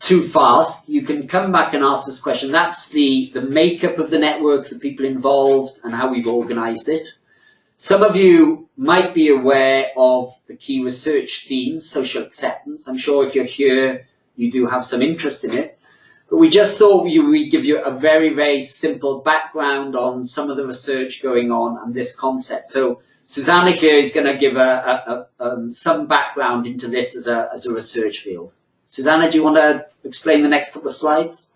too fast, you can come back and ask this question. That's the makeup of the network, the people involved, and how we've organized it. Some of you might be aware of the key research theme, social acceptance. I'm sure if you're here, you do have some interest in it. But we just thought we'd give you a very, very simple background on some of the research going on and this concept. So Susanna here is going to give some background into this as a research field. Susanna, do you want to explain the next couple of slides?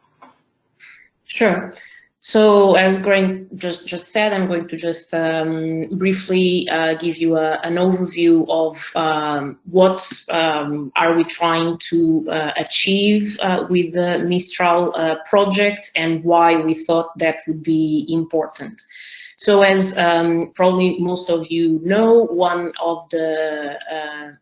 Sure. So as Grant just said, I'm going to just briefly give you an overview of what are we trying to achieve with the Mistral project and why we thought that would be important. So as probably most of you know, one of the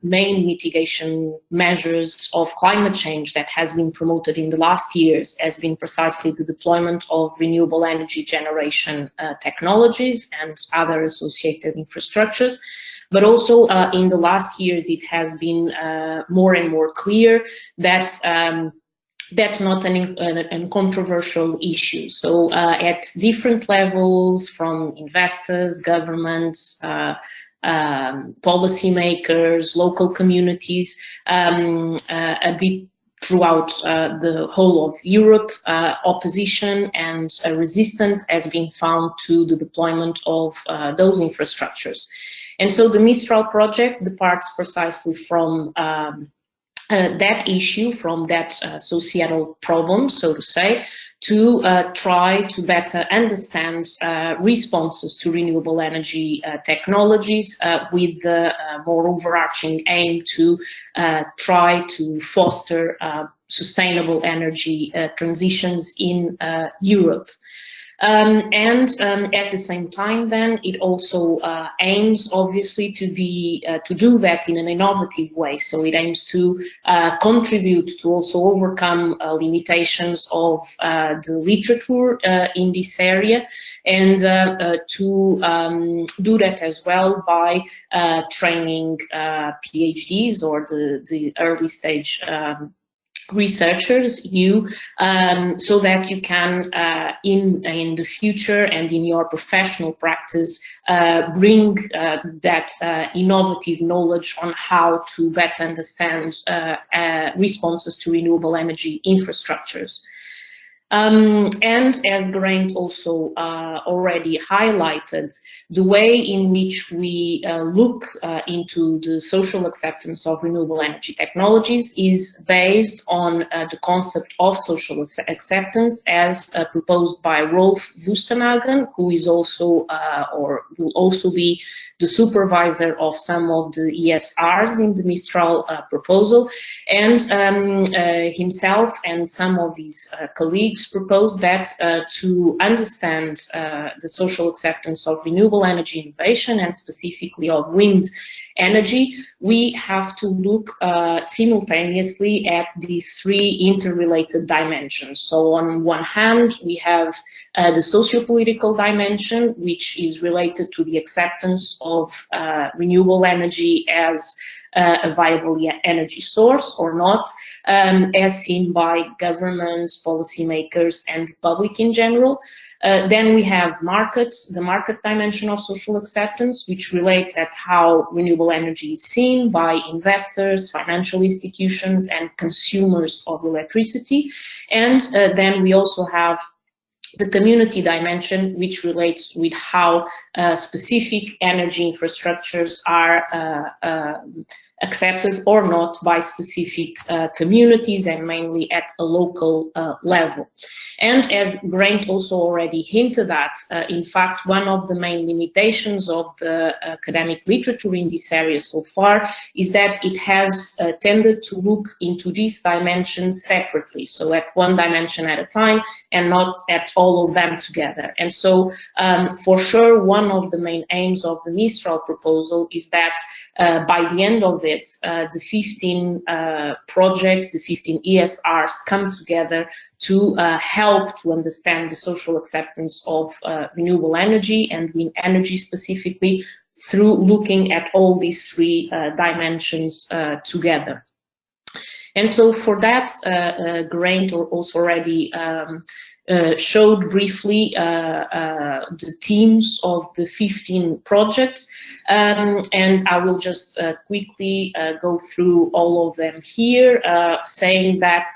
main mitigation measures of climate change that has been promoted in the last years has been precisely the deployment of renewable energy generation technologies and other associated infrastructures. But also in the last years, it has been more and more clear that that's not an uncontroversial issue. So at different levels, from investors, governments, policymakers, local communities, a bit throughout the whole of Europe, opposition and resistance has been found to the deployment of those infrastructures. And so the Mistral project departs precisely from that issue, from that societal problem, so to say, to try to better understand responses to renewable energy technologies with the more overarching aim to try to foster sustainable energy transitions in Europe. At the same time, then, it also aims, obviously, to do that in an innovative way. So it aims to contribute to also overcome limitations of the literature in this area, and to do that as well by training PhDs or the early stage researchers, so that you can in the future and in your professional practice bring that innovative knowledge on how to better understand responses to renewable energy infrastructures. And as Geraint also already highlighted, the way in which we look into the social acceptance of renewable energy technologies is based on the concept of social acceptance as proposed by Rolf Wustenhagen, who is also or will also be the supervisor of some of the ESRs in the Mistral proposal, and himself and some of his colleagues proposed that to understand the social acceptance of renewable energy innovation, and specifically of wind energy, we have to look simultaneously at these three interrelated dimensions. So on one hand, we have the socio-political dimension, which is related to the acceptance of renewable energy as a viable energy source or not, as seen by governments, policymakers, and the public in general. Then we have the market dimension of social acceptance, which relates at how renewable energy is seen by investors, financial institutions, and consumers of electricity. And then we also have the community dimension, which relates with how specific energy infrastructures are accepted or not by specific communities, and mainly at a local level. And as Geraint also already hinted at, in fact, one of the main limitations of the academic literature in this area so far is that it has tended to look into these dimensions separately, so at one dimension at a time and not at all of them together. And so for sure, one of the main aims of the Mistral proposal is that by the end of it, the 15 projects, the 15 ESRs come together to help to understand the social acceptance of renewable energy and wind energy specifically through looking at all these three dimensions together. And so for that, Geraint also already showed briefly the teams of the 15 projects, and I will just quickly go through all of them here, saying that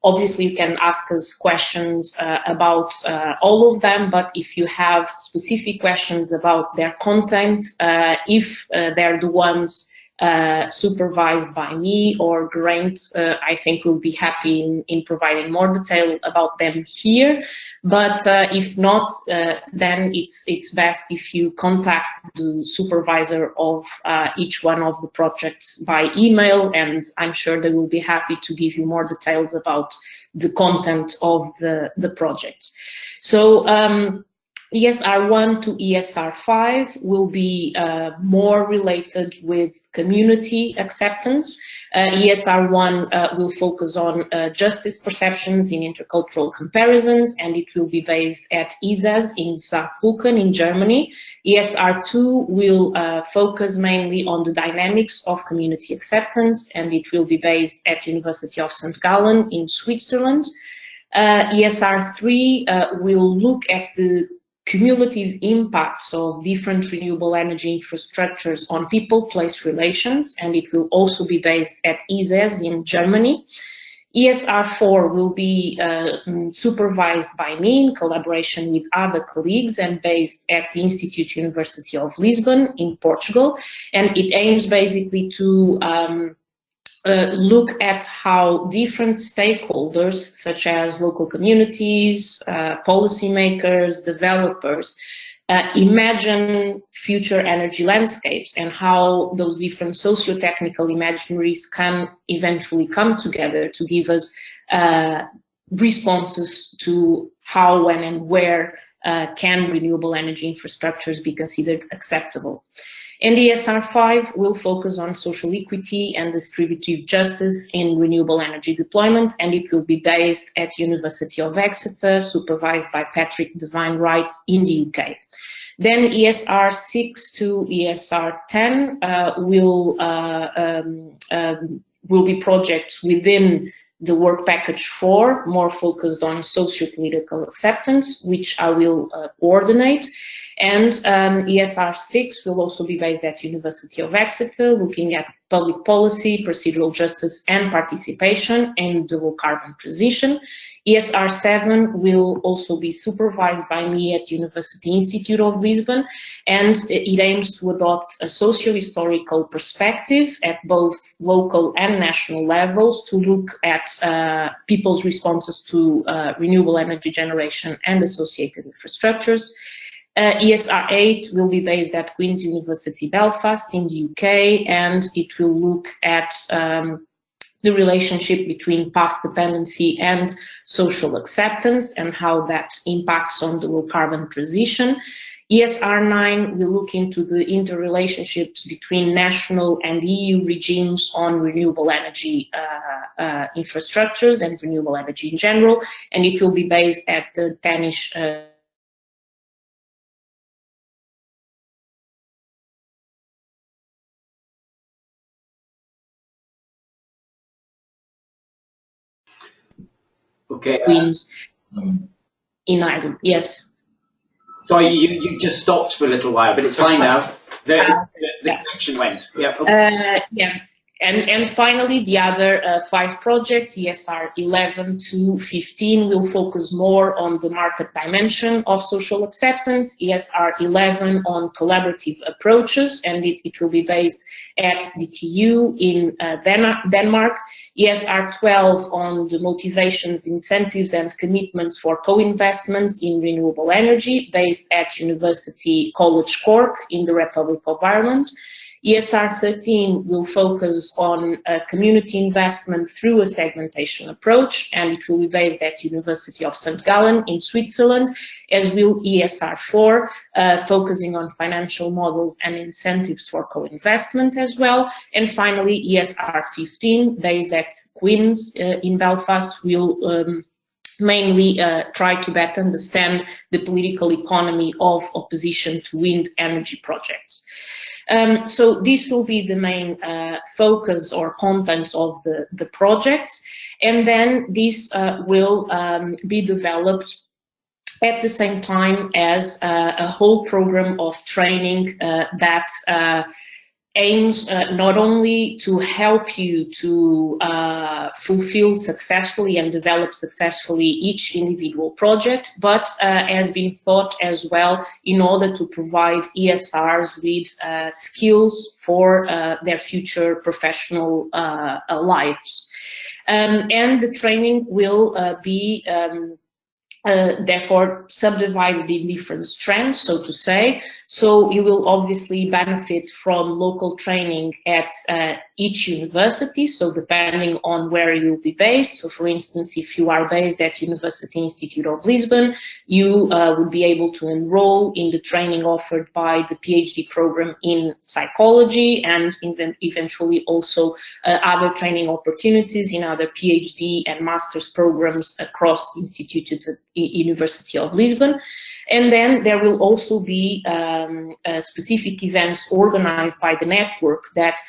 obviously you can ask us questions about all of them, but if you have specific questions about their content, if they're the ones supervised by me or Geraint, I think we'll be happy in providing more detail about them here. But if not, then it's best if you contact the supervisor of each one of the projects by email, and I'm sure they will be happy to give you more details about the content of the projects. So ESR1 to ESR5 will be more related with community acceptance. ESR1 will focus on justice perceptions in intercultural comparisons, and it will be based at ISAS in Saarbrücken in Germany. ESR2 will focus mainly on the dynamics of community acceptance, and it will be based at University of St. Gallen in Switzerland. ESR3 will look at the cumulative impacts of different renewable energy infrastructures on people-place relations, and it will also be based at ISAS in Germany. ESR4 will be supervised by me in collaboration with other colleagues and based at the Institute University of Lisbon in Portugal, and it aims basically to look at how different stakeholders, such as local communities, policymakers, developers, imagine future energy landscapes and how those different socio-technical imaginaries can eventually come together to give us responses to how, when, and where can renewable energy infrastructures be considered acceptable. And ESR5 will focus on social equity and distributive justice in renewable energy deployment, and it will be based at University of Exeter, supervised by Patrick Devine Wright in the UK. Then ESR6 to ESR10 will be projects within the work package 4, more focused on socio-political acceptance, which I will coordinate. And ESR6 will also be based at University of Exeter, looking at public policy, procedural justice and participation in the low carbon transition. ESR7 will also be supervised by me at University Institute of Lisbon, and it aims to adopt a socio-historical perspective at both local and national levels to look at people's responses to renewable energy generation and associated infrastructures. ESR8 will be based at Queen's University Belfast in the UK, and it will look at the relationship between path dependency and social acceptance and how that impacts on the low carbon transition. ESR9 will look into the interrelationships between national and EU regimes on renewable energy infrastructures and renewable energy in general, and it will be based at the Danish Okay. Queens in Ireland. Yes. Sorry, you just stopped for a little while, but it's fine now. The connection went. Yeah. Okay. Yeah. And finally, the other 5 projects, ESR 11 to 15, will focus more on the market dimension of social acceptance, ESR 11 on collaborative approaches, and it will be based at DTU in Denmark, ESR 12 on the motivations, incentives and commitments for co-investments in renewable energy, based at University College Cork in the Republic of Ireland. ESR 13 will focus on community investment through a segmentation approach, and it will be based at University of St. Gallen in Switzerland, as will ESR 4, focusing on financial models and incentives for co-investment as well. And finally, ESR 15, based at Queen's in Belfast, will mainly try to better understand the political economy of opposition to wind energy projects. So this will be the main focus or contents of the projects, and then this will be developed at the same time as a whole program of training that aims not only to help you to fulfill successfully and develop successfully each individual project, but has been thought as well in order to provide ESRs with skills for their future professional lives. And the training will be therefore subdivided in different strands, so to say. So you will obviously benefit from local training at each university, so depending on where you'll be based. So for instance, if you are based at University Institute of Lisbon, you would be able to enroll in the training offered by the PhD program in psychology, and eventually also other training opportunities in other PhD and master's programs across the Institute at the University of Lisbon. And then there will also be specific events organized by the network that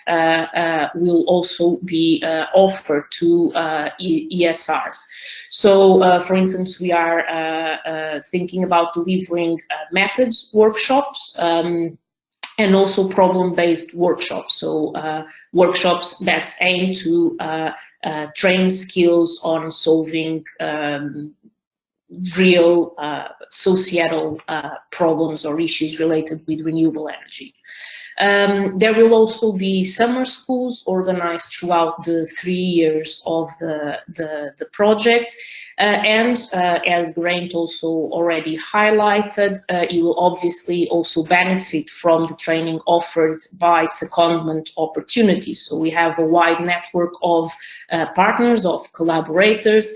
will also be offered to ESRs. So, for instance, we are thinking about delivering methods workshops, and also problem-based workshops, so workshops that aim to train skills on solving real societal problems or issues related with renewable energy. There will also be summer schools organized throughout the 3 years of the project. And as Grant also already highlighted, you will obviously also benefit from the training offered by secondment opportunities. So we have a wide network of partners, of collaborators,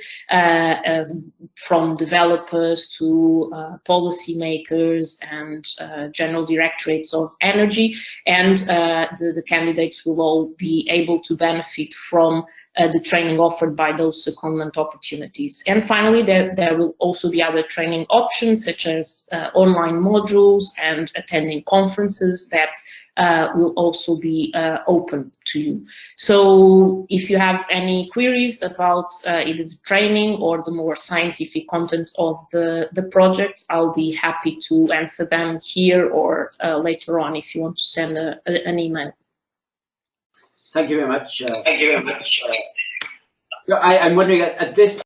from developers to policymakers and general directorates of energy, and the candidates will all be able to benefit from the training offered by those secondment opportunities. And finally, there will also be other training options, such as online modules and attending conferences that will also be open to you. So if you have any queries about either the training or the more scientific content of the projects, I'll be happy to answer them here or later on if you want to send an email. Thank you very much. Thank you very much. So I'm wondering at this